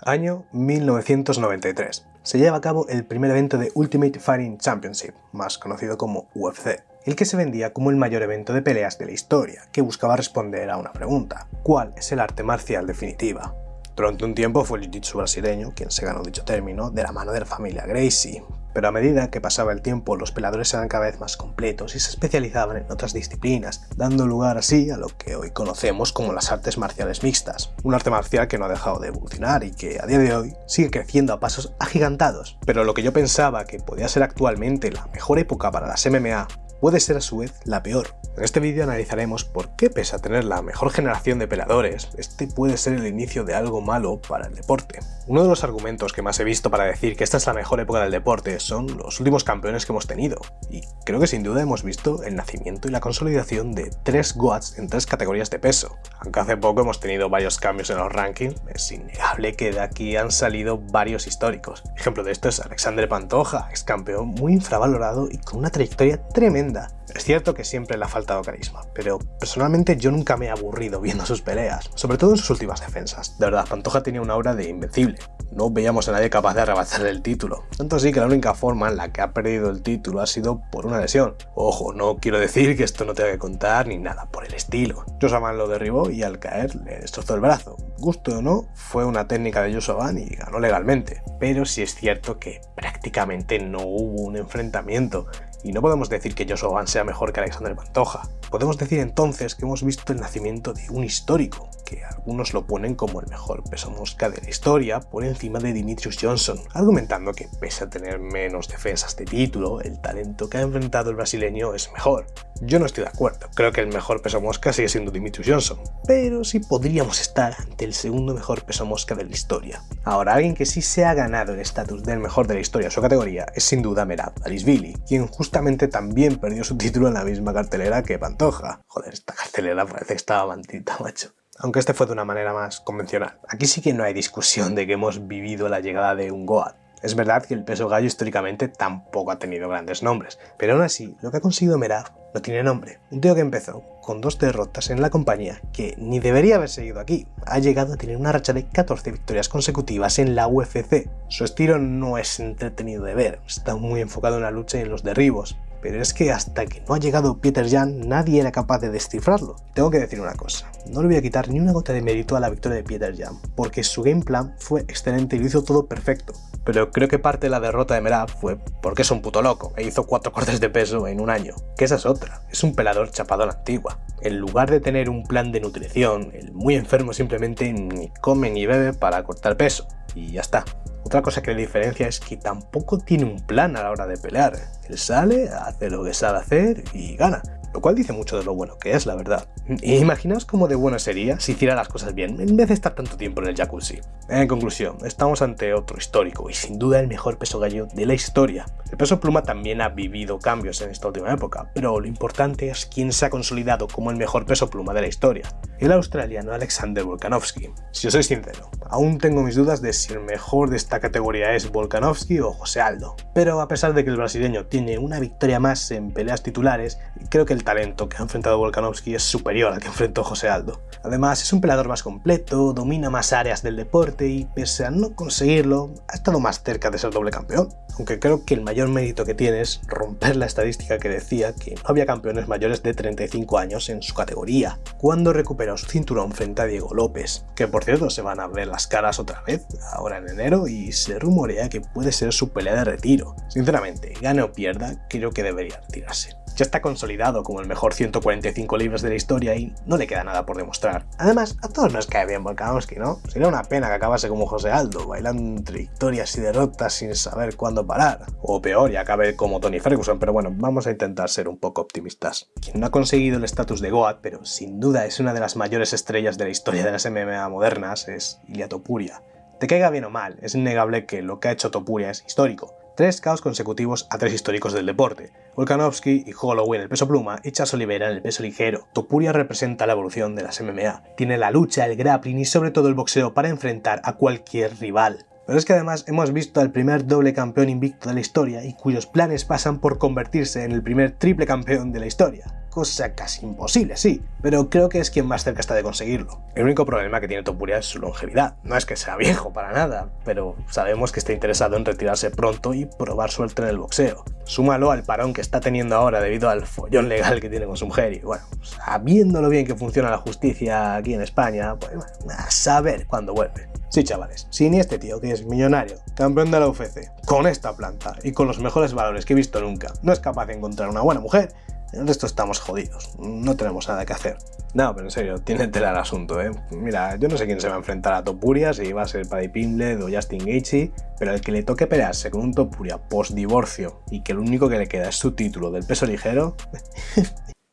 Año 1993. Se lleva a cabo el primer evento de Ultimate Fighting Championship, más conocido como UFC, el que se vendía como el mayor evento de peleas de la historia, que buscaba responder a una pregunta: ¿cuál es el arte marcial definitiva? Durante un tiempo fue el jiu-jitsu brasileño quien se ganó dicho término de la mano de la familia Gracie, pero a medida que pasaba el tiempo los peleadores eran cada vez más completos y se especializaban en otras disciplinas, dando lugar así a lo que hoy conocemos como las artes marciales mixtas, un arte marcial que no ha dejado de evolucionar y que a día de hoy sigue creciendo a pasos agigantados. Pero lo que yo pensaba que podía ser actualmente la mejor época para las MMA puede ser a su vez la peor. En este vídeo analizaremos por qué, pese a tener la mejor generación de peleadores, este puede ser el inicio de algo malo para el deporte. Uno de los argumentos que más he visto para decir que esta es la mejor época del deporte son los últimos campeones que hemos tenido, y creo que sin duda hemos visto el nacimiento y la consolidación de 3 GOATs en 3 categorías de peso. Aunque hace poco hemos tenido varios cambios en los rankings, es innegable que de aquí han salido varios históricos. Ejemplo de esto es Alexander Pantoja, ex campeón muy infravalorado y con una trayectoria tremenda. Es cierto que siempre le ha faltado carisma, pero personalmente yo nunca me he aburrido viendo sus peleas, sobre todo en sus últimas defensas. De verdad, Pantoja tenía una aura de invencible. No veíamos a nadie capaz de arrebatarle el título. Tanto así que la única forma en la que ha perdido el título ha sido por una lesión. Ojo, no quiero decir que esto no tenga que contar ni nada por el estilo. Joshua lo derribó y al caer le destrozó el brazo. Gusto o no, fue una técnica de Joshua y ganó legalmente. Pero sí es cierto que prácticamente no hubo un enfrentamiento. Y no podemos decir que Joshua sea mejor que Alexander Pantoja. Podemos decir entonces que hemos visto el nacimiento de un histórico, que algunos lo ponen como el mejor peso mosca de la historia por encima de Demetrious Johnson, argumentando que pese a tener menos defensas de título, el talento que ha enfrentado el brasileño es mejor. Yo no estoy de acuerdo, creo que el mejor peso mosca sigue siendo Demetrious Johnson, pero sí podríamos estar ante el segundo mejor peso mosca de la historia. Ahora, alguien que sí se ha ganado el estatus del mejor de la historia en su categoría es sin duda Merab Dvalishvili, quien justamente también perdió su título en la misma cartelera que Pantoja. Joder, esta cartelera parece que estaba mantita, macho. Aunque este fue de una manera más convencional. Aquí sí que no hay discusión de que hemos vivido la llegada de un GOAT. Es verdad que el peso gallo históricamente tampoco ha tenido grandes nombres, pero aún así, lo que ha conseguido Merab no tiene nombre. Un tío que empezó con 2 derrotas en la compañía, que ni debería haber seguido aquí, ha llegado a tener una racha de 14 victorias consecutivas en la UFC. Su estilo no es entretenido de ver, está muy enfocado en la lucha y en los derribos, pero es que hasta que no ha llegado Petr Yan nadie era capaz de descifrarlo. Tengo que decir una cosa, no le voy a quitar ni una gota de mérito a la victoria de Petr Yan, porque su game plan fue excelente y lo hizo todo perfecto. Pero creo que parte de la derrota de Merab fue porque es un puto loco e hizo 4 cortes de peso en un año, que esa es otra, es un pelador chapado a la antigua. En lugar de tener un plan de nutrición, el muy enfermo simplemente ni come ni bebe para cortar peso, y ya está. Otra cosa que le diferencia es que tampoco tiene un plan a la hora de pelear. Él sale, hace lo que sabe hacer y gana, lo cual dice mucho de lo bueno que es, la verdad. Imaginaos cómo de bueno sería si hiciera las cosas bien, en vez de estar tanto tiempo en el jacuzzi. En conclusión, estamos ante otro histórico y sin duda el mejor peso gallo de la historia. El peso pluma también ha vivido cambios en esta última época, pero lo importante es quién se ha consolidado como el mejor peso pluma de la historia. El australiano Alexander Volkanovski. Si os soy sincero, aún tengo mis dudas de si el mejor de esta categoría es Volkanovski o José Aldo. Pero a pesar de que el brasileño tiene una victoria más en peleas titulares, creo que el talento que ha enfrentado Volkanovski es superior al que enfrentó José Aldo. Además, es un peleador más completo, domina más áreas del deporte y, pese a no conseguirlo, ha estado más cerca de ser doble campeón. Aunque creo que el mayor mérito que tiene es romper la estadística que decía que no había campeones mayores de 35 años en su categoría, cuando recuperó su cinturón frente a Diego López, que por cierto se van a ver las caras otra vez, ahora en enero, y se rumorea que puede ser su pelea de retiro. Sinceramente, gane o pierda, creo que debería retirarse. Ya está consolidado como el mejor 145 libras de la historia y no le queda nada por demostrar. Además, a todos nos cae bien Volkanovski, ¿no? Sería una pena que acabase como José Aldo, bailando entre victorias y derrotas sin saber cuándo parar. O peor, y acabe como Tony Ferguson, pero bueno, vamos a intentar ser un poco optimistas. Quien no ha conseguido el estatus de GOAT, pero sin duda es una de las mayores estrellas de la historia de las MMA modernas, es Ilia Topuria. Te caiga bien o mal, es innegable que lo que ha hecho Topuria es histórico. 3 KOs consecutivos a 3 históricos del deporte, Volkanovski y Holloway en el peso pluma y Charles Oliveira en el peso ligero. Topuria representa la evolución de las MMA. Tiene la lucha, el grappling y sobre todo el boxeo para enfrentar a cualquier rival. Pero es que además hemos visto al primer doble campeón invicto de la historia y cuyos planes pasan por convertirse en el primer triple campeón de la historia. Cosa casi imposible, sí, pero creo que es quien más cerca está de conseguirlo. El único problema que tiene Topuria es su longevidad. No es que sea viejo para nada, pero sabemos que está interesado en retirarse pronto y probar suerte en el boxeo. Súmalo al parón que está teniendo ahora debido al follón legal que tiene con su mujer y bueno, sabiendo lo bien que funciona la justicia aquí en España, pues a saber cuándo vuelve. Sí, chavales, si ni este tío, que es millonario, campeón de la UFC, con esta planta y con los mejores valores que he visto nunca, no es capaz de encontrar una buena mujer, el resto estamos jodidos, no tenemos nada que hacer. No, pero en serio, tiene tela el asunto, ¿eh? Mira, yo no sé quién se va a enfrentar a Topuria, si va a ser Paddy Pimblett o Justin Gaethje, pero el que le toque pelearse con un Topuria post-divorcio y que lo único que le queda es su título del peso ligero...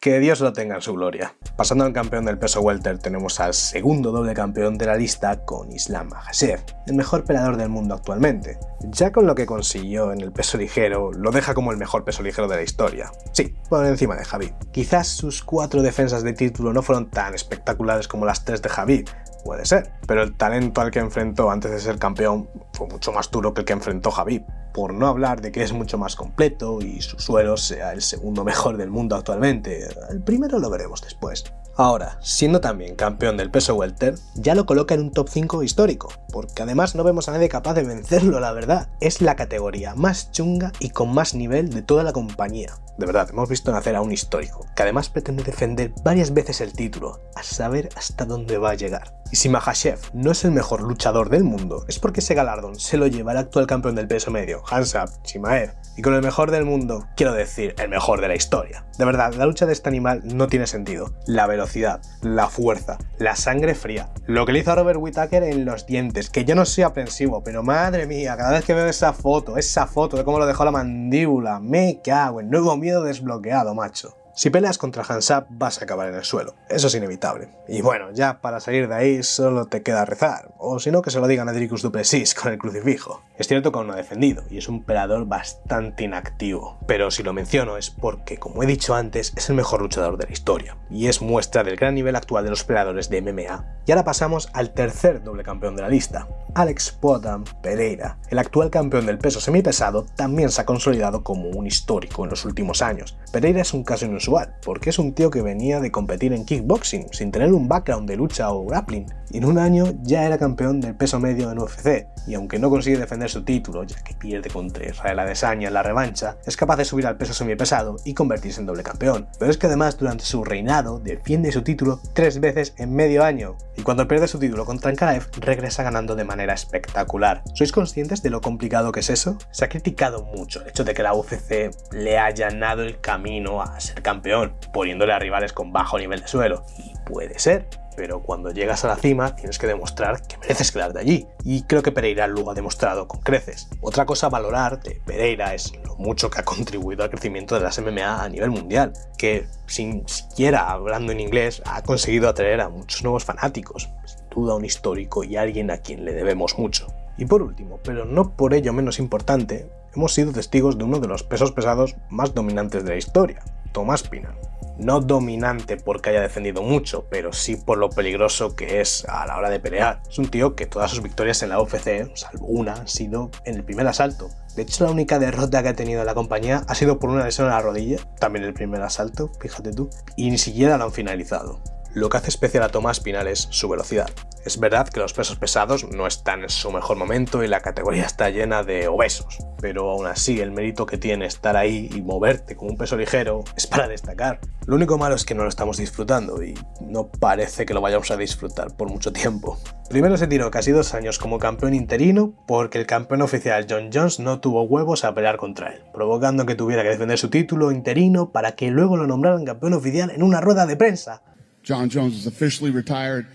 Que Dios lo tenga en su gloria. Pasando al campeón del peso welter, tenemos al segundo doble campeón de la lista con Islam Makhachev, el mejor peleador del mundo actualmente. Ya con lo que consiguió en el peso ligero, lo deja como el mejor peso ligero de la historia. Sí, por encima de Khabib. Quizás sus 4 defensas de título no fueron tan espectaculares como las 3 de Khabib, puede ser, pero el talento al que enfrentó antes de ser campeón fue mucho más duro que el que enfrentó Khabib. Por no hablar de que es mucho más completo y su suelo sea el segundo mejor del mundo actualmente. El primero lo veremos después. Ahora, siendo también campeón del peso welter, ya lo coloca en un top 5 histórico, porque además no vemos a nadie capaz de vencerlo, la verdad. Es la categoría más chunga y con más nivel de toda la compañía. De verdad, hemos visto nacer a un histórico, que además pretende defender varias veces el título, a saber hasta dónde va a llegar. Y si Makhachev no es el mejor luchador del mundo, es porque ese galardón se lo lleva el actual campeón del peso medio, Khamzat Chimaev. Y con el mejor del mundo, quiero decir, el mejor de la historia. De verdad, la lucha de este animal no tiene sentido. La velocidad, la fuerza, la sangre fría, lo que le hizo a Robert Whittaker en los dientes, que yo no soy aprensivo, pero madre mía, cada vez que veo esa foto de cómo lo dejó la mandíbula, me cago en nuevo miedo desbloqueado, macho. Si peleas contra Khamzat vas a acabar en el suelo, eso es inevitable. Y bueno, ya para salir de ahí solo te queda rezar, o si no que se lo digan a Dricus du Plessis con el crucifijo. Es cierto que aún no ha defendido, y es un peleador bastante inactivo, pero si lo menciono es porque, como he dicho antes, es el mejor luchador de la historia, y es muestra del gran nivel actual de los peleadores de MMA. Y ahora pasamos al tercer doble campeón de la lista, Alex Poatan Pereira. El actual campeón del peso semipesado también se ha consolidado como un histórico en los últimos años. Pereira es un caso inusual, porque es un tío que venía de competir en kickboxing, sin tener un background de lucha o grappling, y en un año ya era campeón del peso medio en UFC, y aunque no consigue defender su título, ya que pierde contra Israel Adesanya en la revancha, es capaz de subir al peso semipesado y convertirse en doble campeón. Pero es que además durante su reinado defiende su título 3 veces en medio año, y cuando pierde su título contra Ankalaev regresa ganando de manera espectacular. ¿Sois conscientes de lo complicado que es eso? Se ha criticado mucho el hecho de que la UFC le haya allanado el camino a ser campeón, poniéndole a rivales con bajo nivel de suelo, y puede ser, pero cuando llegas a la cima tienes que demostrar que mereces quedarte allí, y creo que Pereira lo ha demostrado con creces. Otra cosa a valorar de Pereira es lo mucho que ha contribuido al crecimiento de las MMA a nivel mundial, que sin siquiera hablando en inglés ha conseguido atraer a muchos nuevos fanáticos, sin duda un histórico y alguien a quien le debemos mucho. Y por último, pero no por ello menos importante, hemos sido testigos de uno de los pesos pesados más dominantes de la historia, Tomás Pinal. No dominante porque haya defendido mucho, pero sí por lo peligroso que es a la hora de pelear. Es un tío que todas sus victorias en la UFC, salvo una, han sido en el primer asalto. De hecho, la única derrota que ha tenido en la compañía ha sido por una lesión en la rodilla, también el primer asalto, fíjate tú, y ni siquiera lo han finalizado. Lo que hace especial a Tomás Pinal es su velocidad. Es verdad que los pesos pesados no están en su mejor momento y la categoría está llena de obesos, pero aún así el mérito que tiene estar ahí y moverte como un peso ligero es para destacar. Lo único malo es que no lo estamos disfrutando y no parece que lo vayamos a disfrutar por mucho tiempo. Primero se tiró casi 2 años como campeón interino porque el campeón oficial Jon Jones no tuvo huevos a pelear contra él, provocando que tuviera que defender su título interino para que luego lo nombraran campeón oficial en una rueda de prensa. Jon Jones is officially retired.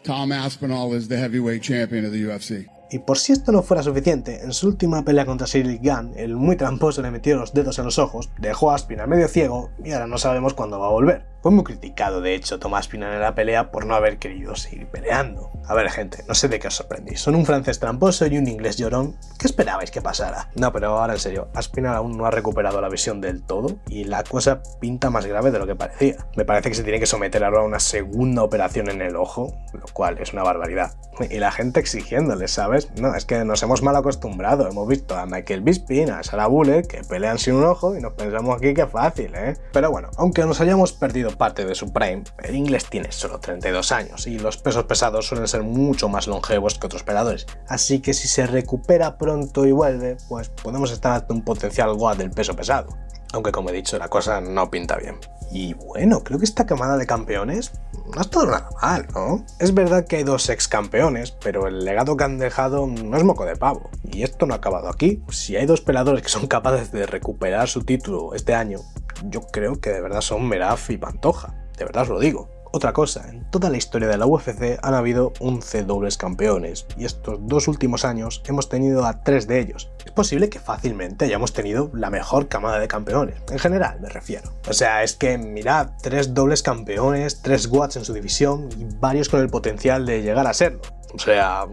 Tom Aspinall is the heavyweight champion of the UFC. Y por si esto no fuera suficiente, en su última pelea contra Cyril Gane, el muy tramposo le metió los dedos en los ojos, dejó a Aspinall medio ciego y ahora no sabemos cuándo va a volver. Fue muy criticado, de hecho, Tomás Pinal en la pelea por no haber querido seguir peleando. A ver, gente, no sé de qué os sorprendís. Son un francés tramposo y un inglés llorón. ¿Qué esperabais que pasara? No, pero ahora en serio, Aspinall aún no ha recuperado la visión del todo y la cosa pinta más grave de lo que parecía. Me parece que se tiene que someter ahora a una segunda operación en el ojo, lo cual es una barbaridad. Y la gente exigiéndole, ¿sabes? ¿sabes? No, es que nos hemos mal acostumbrado. Hemos visto a Michael Bisping, a Sarah Bullock, que pelean sin un ojo y nos pensamos aquí que fácil, ¿eh? Pero bueno, aunque nos hayamos perdido parte de su prime, el inglés tiene solo 32 años y los pesos pesados suelen ser mucho más longevos que otros peleadores. Así que si se recupera pronto y vuelve, pues podemos estar ante un potencial GOAT del peso pesado. Aunque como he dicho, la cosa no pinta bien. Y bueno, creo que esta camada de campeones no ha estado nada mal, ¿no? Es verdad que hay 2 ex campeones, pero el legado que han dejado no es moco de pavo. Y esto no ha acabado aquí. Si hay 2 peleadores que son capaces de recuperar su título este año, yo creo que de verdad son Merab y Pantoja. De verdad os lo digo. Otra cosa, en toda la historia de la UFC han habido 11 dobles campeones y estos 2 últimos años hemos tenido a 3 de ellos. Es posible que fácilmente hayamos tenido la mejor camada de campeones, en general me refiero. O sea, es que mirad, 3 dobles campeones, 3 GOATs en su división y varios con el potencial de llegar a serlo. O sea,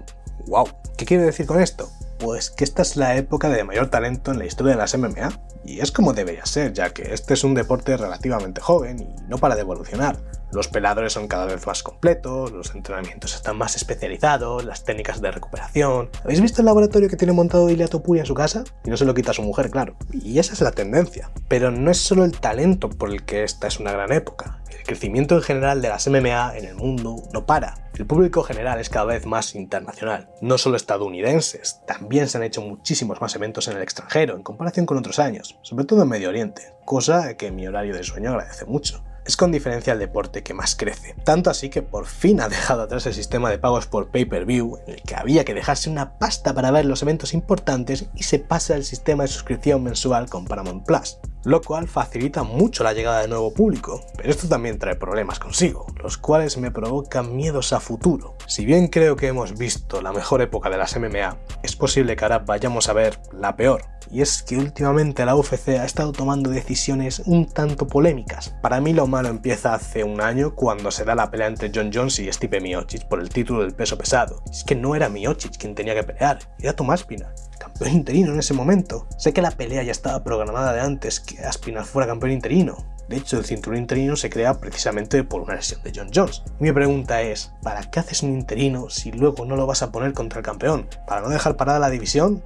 wow. ¿Qué quiero decir con esto? Pues que esta es la época de mayor talento en la historia de las MMA. Y es como debería ser, ya que este es un deporte relativamente joven y no para de evolucionar. Los peleadores son cada vez más completos, los entrenamientos están más especializados, las técnicas de recuperación... ¿Habéis visto el laboratorio que tiene montado Ilia Topuria en su casa? Y no se lo quita a su mujer, claro. Y esa es la tendencia. Pero no es solo el talento por el que esta es una gran época. El crecimiento en general de las MMA en el mundo no para. El público general es cada vez más internacional, no solo estadounidenses, también se han hecho muchísimos más eventos en el extranjero en comparación con otros años, sobre todo en Medio Oriente, cosa que mi horario de sueño agradece mucho. Es con diferencia el deporte que más crece, tanto así que por fin ha dejado atrás el sistema de pagos por pay-per-view, en el que había que dejarse una pasta para ver los eventos importantes y se pasa al sistema de suscripción mensual con Paramount Plus, lo cual facilita mucho la llegada de nuevo público, pero esto también trae problemas consigo, los cuales me provocan miedos a futuro. Si bien creo que hemos visto la mejor época de las MMA, es posible que ahora vayamos a ver la peor. Y es que últimamente la UFC ha estado tomando decisiones un tanto polémicas. Para mí lo malo empieza hace un año cuando se da la pelea entre Jon Jones y Stipe Miocic por el título del peso pesado. Es que no era Miocic quien tenía que pelear, era Tom Aspinall, campeón interino en ese momento. Sé que la pelea ya estaba programada de antes que Aspinall fuera campeón interino. De hecho, el cinturón interino se crea precisamente por una lesión de Jon Jones. Mi pregunta es, ¿para qué haces un interino si luego no lo vas a poner contra el campeón? ¿Para no dejar parada la división?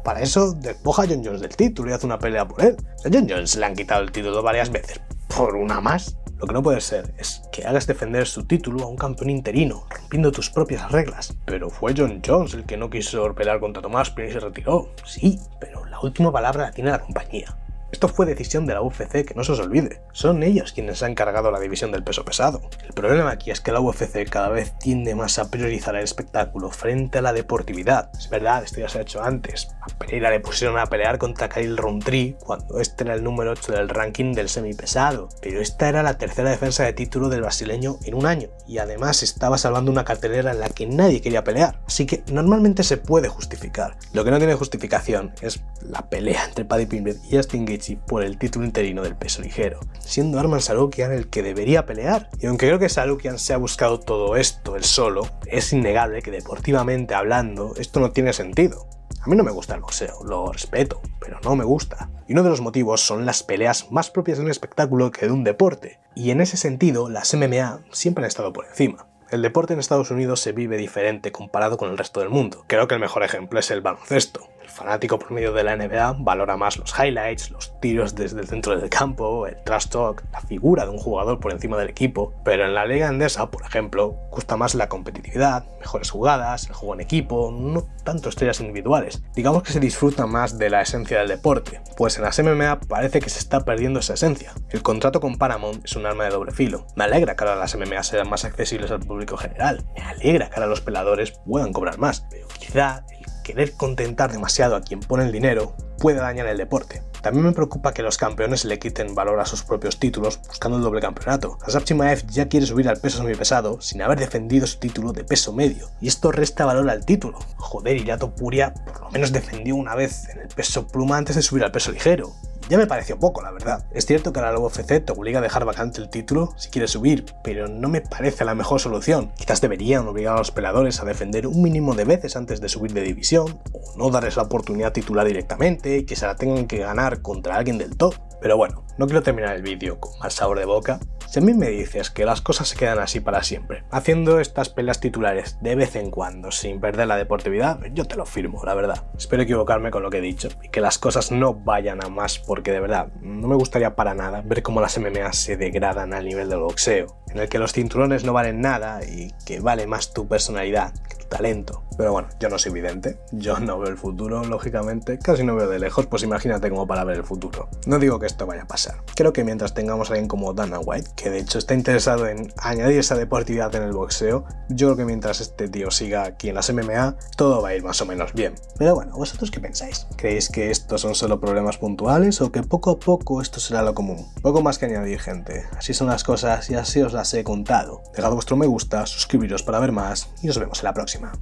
Para eso, despoja a Jon Jones del título y hace una pelea por él. A Jon Jones le han quitado el título varias veces. ¿Por una más? Lo que no puede ser es que hagas defender su título a un campeón interino, rompiendo tus propias reglas. Pero fue Jon Jones el que no quiso pelear contra Tom Aspinall y se retiró. Sí, pero la última palabra la tiene la compañía. Esto fue decisión de la UFC, que no se os olvide. Son ellos quienes han cargado la división del peso pesado. El problema aquí es que la UFC cada vez tiende más a priorizar el espectáculo frente a la deportividad. Es verdad, esto ya se ha hecho antes. A Pereira le pusieron a pelear contra Kyle Rountree cuando este era el número 8 del ranking del semipesado. Pero esta era la tercera defensa de título del brasileño en un año. Y además estaba salvando una cartelera en la que nadie quería pelear. Así que normalmente se puede justificar. Lo que no tiene justificación es la pelea entre Paddy Pimblett y Justin Gaethje por el título interino del peso ligero, siendo Arman Tsarukyan el que debería pelear. Y aunque creo que Tsarukyan se ha buscado todo esto él solo, es innegable que deportivamente hablando esto no tiene sentido. A mí no me gusta el boxeo, lo respeto, pero no me gusta. Y uno de los motivos son las peleas más propias de un espectáculo que de un deporte. Y en ese sentido, las MMA siempre han estado por encima. El deporte en Estados Unidos se vive diferente comparado con el resto del mundo. Creo que el mejor ejemplo es el baloncesto. El fanático promedio de la NBA valora más los highlights, los tiros desde el centro del campo, el trash talk, la figura de un jugador por encima del equipo. Pero en la liga andesa, por ejemplo, gusta más la competitividad, mejores jugadas, el juego en equipo, no tanto estrellas individuales. Digamos que se disfruta más de la esencia del deporte, pues en las MMA parece que se está perdiendo esa esencia. El contrato con Paramount es un arma de doble filo. Me alegra que ahora las MMA sean más accesibles al público general. Me alegra que ahora los peleadores puedan cobrar más, pero quizá el querer contentar demasiado a quien pone el dinero puede dañar el deporte. También me preocupa que los campeones le quiten valor a sus propios títulos buscando el doble campeonato. Asaf Chimaev ya quiere subir al peso semipesado sin haber defendido su título de peso medio, y esto resta valor al título. Joder, Ilia Topuria por lo menos defendió una vez en el peso pluma antes de subir al peso ligero. Ya me pareció poco, la verdad. Es cierto que ahora la UFC te obliga a dejar vacante el título si quieres subir, pero no me parece la mejor solución. Quizás deberían obligar a los peleadores a defender un mínimo de veces antes de subir de división, o no darles la oportunidad titular directamente y que se la tengan que ganar contra alguien del top. Pero bueno, no quiero terminar el vídeo con mal sabor de boca. Si a mí me dices que las cosas se quedan así para siempre, haciendo estas peleas titulares de vez en cuando sin perder la deportividad, yo te lo firmo, la verdad. Espero equivocarme con lo que he dicho y que las cosas no vayan a más, porque de verdad no me gustaría para nada ver cómo las MMA se degradan al nivel del boxeo, en el que los cinturones no valen nada y que vale más tu personalidad que tu talento. Pero bueno, yo no soy vidente, yo no veo el futuro, lógicamente, casi no veo de lejos, pues imagínate cómo para ver el futuro. No digo que esto vaya a pasar. Creo que mientras tengamos a alguien como Dana White, que de hecho está interesado en añadir esa deportividad en el boxeo, yo creo que mientras este tío siga aquí en las MMA, todo va a ir más o menos bien. Pero bueno, ¿vosotros qué pensáis? ¿Creéis que estos son solo problemas puntuales o que poco a poco esto será lo común? Poco más que añadir, gente. Así son las cosas y así os las he contado. Dejad vuestro me gusta, suscribiros para ver más y nos vemos en la próxima.